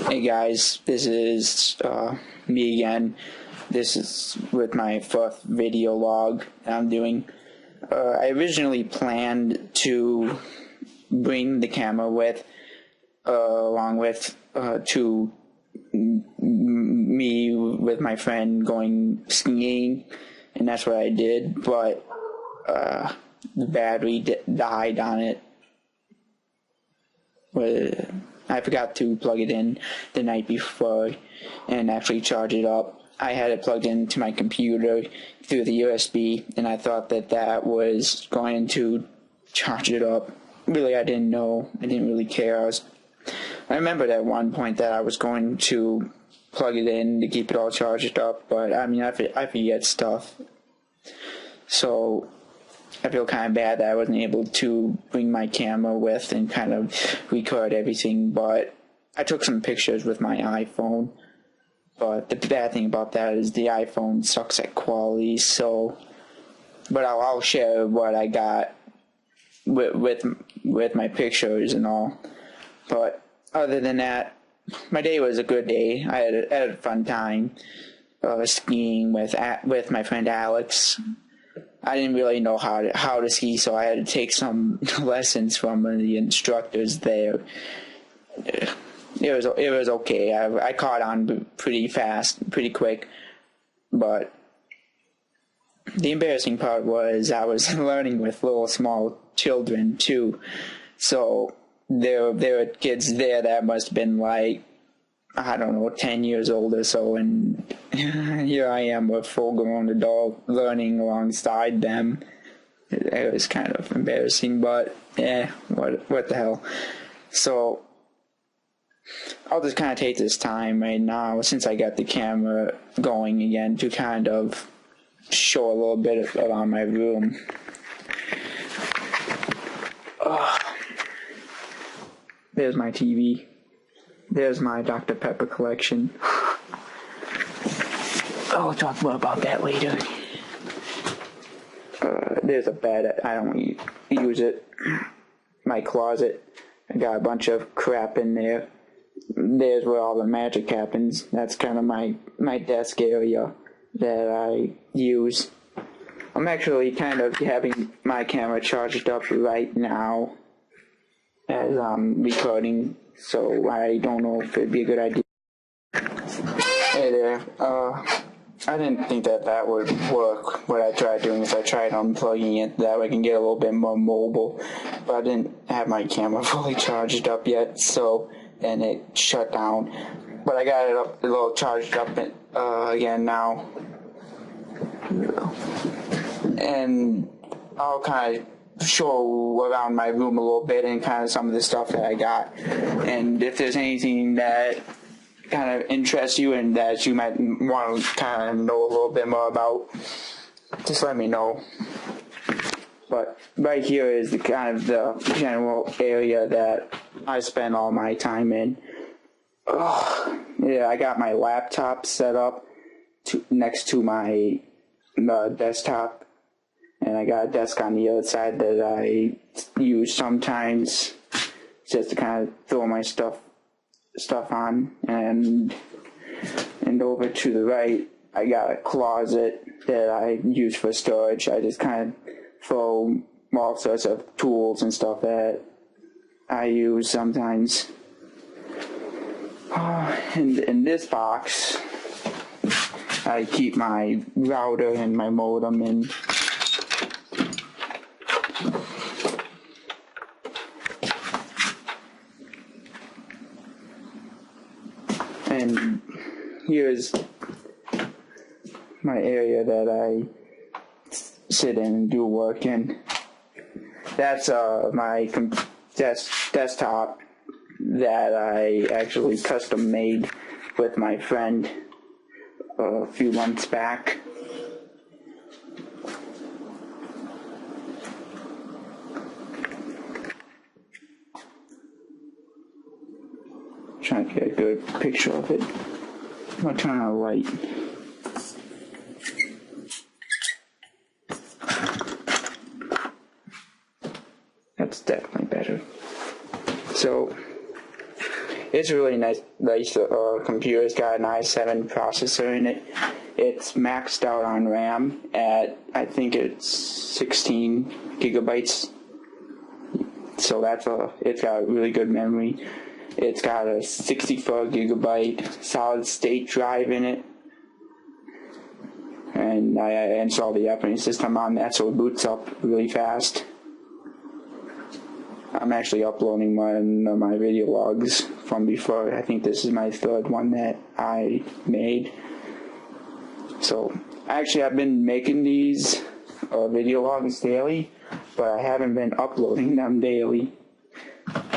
Hey guys, this is me again. This is with my fourth video log I'm doing. I originally planned to bring the camera along with to me with my friend going skiing, and that's what I did, but the battery died on it. I forgot to plug it in the night before and actually charge it up. I had it plugged into my computer through the USB, and I thought that was going to charge it up. Really, I didn't know. I didn't really care. I remembered at one point that I was going to plug it in to keep it all charged up, but I mean, I forget stuff. So I feel kind of bad that I wasn't able to bring my camera with and kind of record everything, but I took some pictures with my iPhone. But the bad thing about that is the iPhone sucks at quality, but I'll share what I got with my pictures and all. But other than that, my day was a good day. I had a fun time skiing with my friend Aleks. I didn't really know how to ski, so I had to take some lessons from the instructors there. It was okay. I caught on pretty fast, pretty quick, but the embarrassing part was I was learning with little small children too. So there were kids there that must have been like, I don't know, 10 years old or so, and here I am, a full-grown adult, learning alongside them. It was kind of embarrassing, but what the hell. So I'll just kind of take this time right now, since I got the camera going again, to kind of show a little bit around my room. There's my TV. There's my Dr. Pepper collection. I'll talk more about that later. There's a bed. I don't use it. My closet. I got a bunch of crap in there. There's where all the magic happens. That's kind of my desk area that I use. I'm actually kind of having my camera charged up right now as I'm recording, so I don't know if it'd be a good idea. Hey there, I didn't think that would work. What I tried doing is I tried unplugging it, that way I can get a little bit more mobile, but I didn't have my camera fully charged up yet, and it shut down. But I got it up, a little charged up again now. And I'll kind of show around my room a little bit and kind of some of the stuff that I got. And if there's anything that kind of interests you and that you might want to kind of know a little bit more about, just let me know. But right here is the kind of the general area that I spend all my time in. Yeah, I got my laptop set up next to my desktop. And I got a desk on the other side that I use sometimes just to kind of throw my stuff on. And over to the right, I got a closet that I use for storage. I just kind of throw all sorts of tools and stuff that I use sometimes. In this box, I keep my router and my modem in. And here's my area that I sit in and do work in. That's my desktop that I actually custom made with my friend a few months back. Trying to get a good picture of it. I'm gonna turn on the light. That's definitely better. So it's a really nice computer. It's got an i7 processor in it. It's maxed out on RAM at, I think it's 16 gigabytes. So it's got really good memory. It's got a 64 gigabyte solid state drive in it. And I installed the operating system on that, so it boots up really fast. I'm actually uploading one of my video logs from before. I think this is my third one that I made. So, actually I've been making these video logs daily, but I haven't been uploading them daily.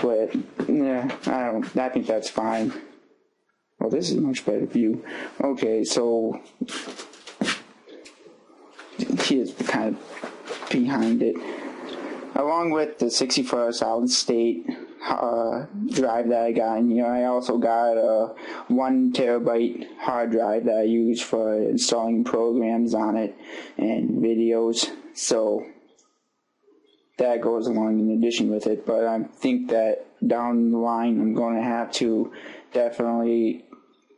But, I think that's fine. Well, this is a much better view. Okay, so here's the kind of behind it. Along with the 64 solid state drive that I got in here, I also got a 1 terabyte hard drive that I use for installing programs on it and videos. So that goes along in addition with it. But I think that down the line I'm going to have to definitely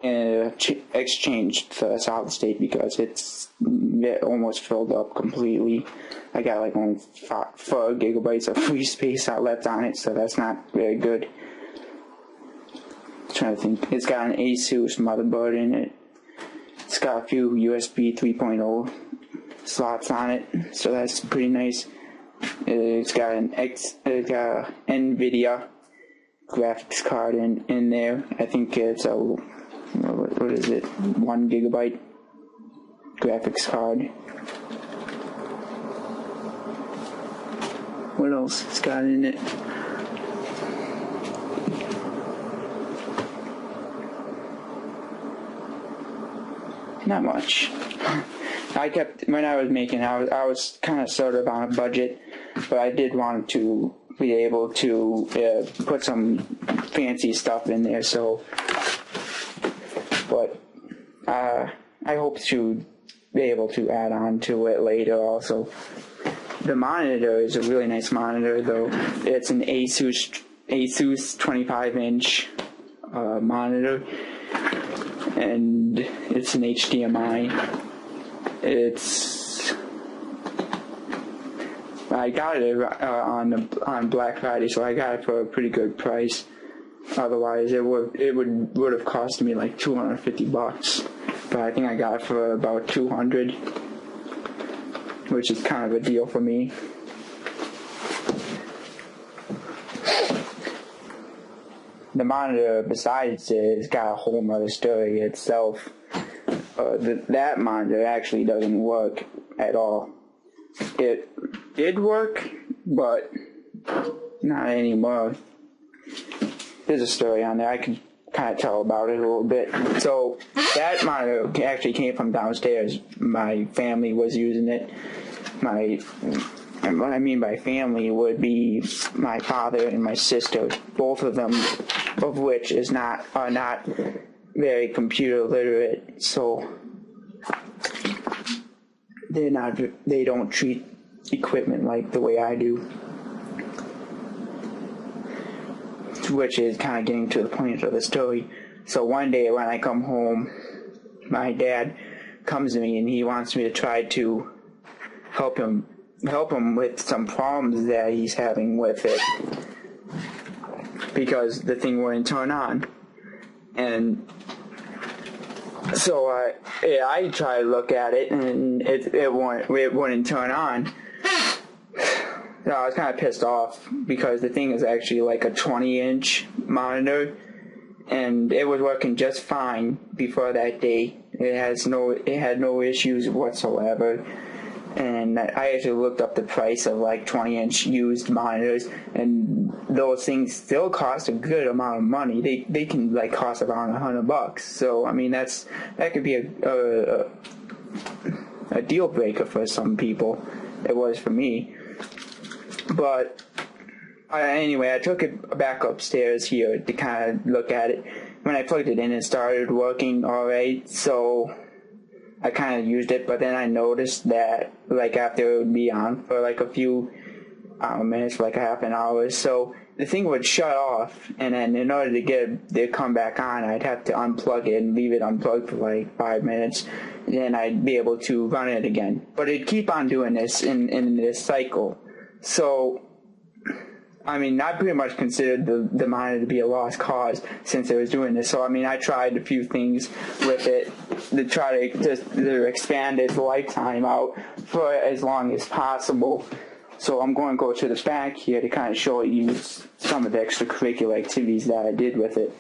exchange the solid state because it's almost filled up completely. I got like only 4 gigabytes of free space left on it, so that's not very good. I'm trying to think. It's got an Asus motherboard in it. It's got a few USB 3.0 slots on it, so that's pretty nice. It's got an NVIDIA graphics card in there. I think it's a, what is it, 1 gigabyte graphics card. What else it's got in it? Not much. When I was making, I was kind of sort of on a budget, but I did want to be able to put some fancy stuff in there. So, but I hope to be able to add on to it later. Also, the monitor is a really nice monitor, though. It's an Asus 25-inch monitor, and it's an HDMI. I got it on Black Friday, so I got it for a pretty good price. Otherwise, it would have cost me like $250, but I think I got it for about $200, which is kind of a deal for me. The monitor, besides it, has got a whole nother story itself. That monitor actually doesn't work at all. It did work, but not anymore. There's a story on there. I can kind of tell about it a little bit. So that monitor actually came from downstairs. My family was using it. What I mean by family would be my father and my sister, both of them, of which are not very computer literate, so they don't treat equipment like the way I do, which is kind of getting to the point of the story. So one day when I come home, my dad comes to me and he wants me to try to help him with some problems that he's having with it, because the thing wouldn't turn on. And so I tried to look at it, and it wouldn't turn on. So I was kind of pissed off because the thing is actually like a 20-inch monitor, and it was working just fine before that day. It had no issues whatsoever. And I actually looked up the price of like 20-inch used monitors, and those things still cost a good amount of money. They can like cost around $100. So I mean that could be a deal breaker for some people. It was for me. But anyway, I took it back upstairs here to kind of look at it. When I plugged it in, it started working alright. So I kind of used it, but then I noticed that like after it would be on for like a few minutes, for like a half an hour or so, the thing would shut off, and then in order to get it to come back on, I'd have to unplug it and leave it unplugged for like 5 minutes, and then I'd be able to run it again. But it'd keep on doing this in this cycle. So, I mean, I pretty much considered the monitor to be a lost cause since it was doing this. So, I mean, I tried a few things with it to try to expand its lifetime out for as long as possible. So I'm going to go to the back here to kind of show you some of the extracurricular activities that I did with it.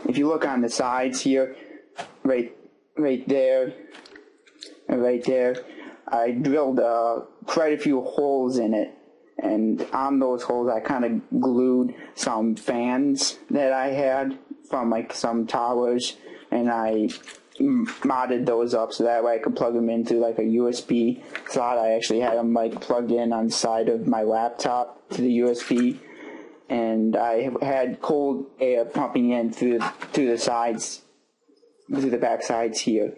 If you look on the sides here, right there, and right there, I drilled quite a few holes in it. And on those holes, I kind of glued some fans that I had from like some towers, and I modded those up so that way I could plug them into like a USB slot. I actually had them like plugged in on the side of my laptop to the USB, and I had cold air pumping in through the sides, through the back sides here.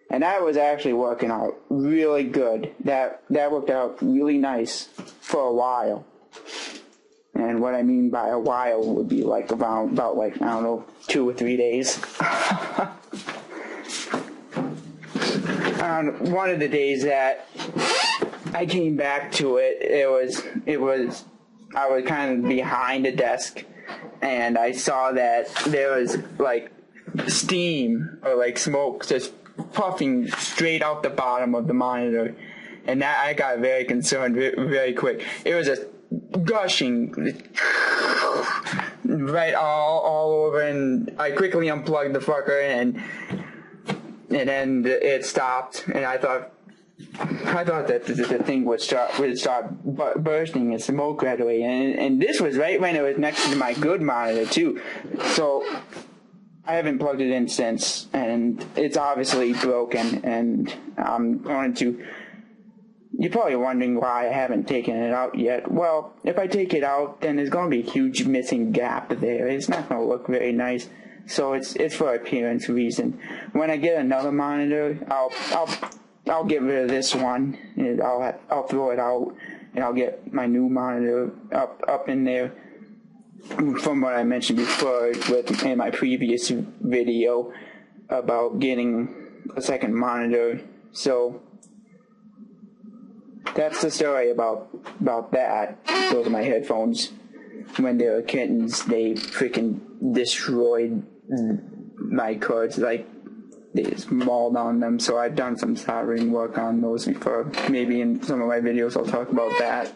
And that was actually working out really good. That worked out really nice for a while. And what I mean by a while would be like about like, I don't know, 2 or 3 days. On one of the days that I came back to it, I was kind of behind a desk, and I saw that there was like steam or like smoke just puffing straight out the bottom of the monitor, and that I got very concerned very quick. It was just gushing right all over, and I quickly unplugged the fucker, and then it stopped, and I thought that the thing would start bursting in smoke right away, and this was right when it was next to my good monitor too, so I haven't plugged it in since, and it's obviously broken, and I'm going to... You're probably wondering why I haven't taken it out yet. Well, if I take it out, then there's going to be a huge missing gap there. It's not going to look very nice, so it's for appearance reason. When I get another monitor, I'll get rid of this one, and I'll throw it out, and I'll get my new monitor up in there. From what I mentioned before in my previous video about getting a second monitor. So that's the story about that. Those are my headphones. When they were kittens, they freaking destroyed my cords. Like, they just mauled on them. So I've done some soldering work on those before. Maybe in some of my videos I'll talk about that.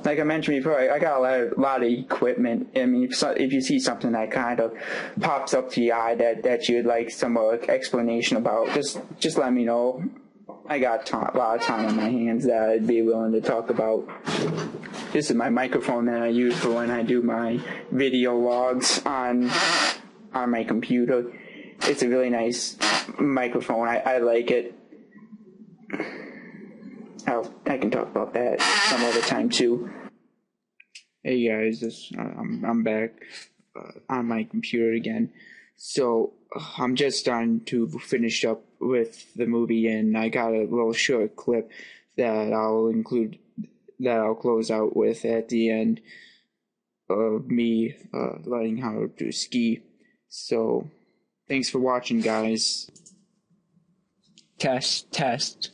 Like I mentioned before, I got a lot of equipment. I mean, if you see something that kind of pops up to the eye that you'd like some more explanation about, just let me know. I got a lot of time on my hands that I'd be willing to talk about. This is my microphone that I use for when I do my video logs on my computer. It's a really nice microphone. I like it. I can talk about that some other time too. Hey guys, I'm back on my computer again. So I'm just starting to finish up with the movie, and I got a little short clip that I'll close out with at the end of me learning how to ski. So thanks for watching, guys. Test.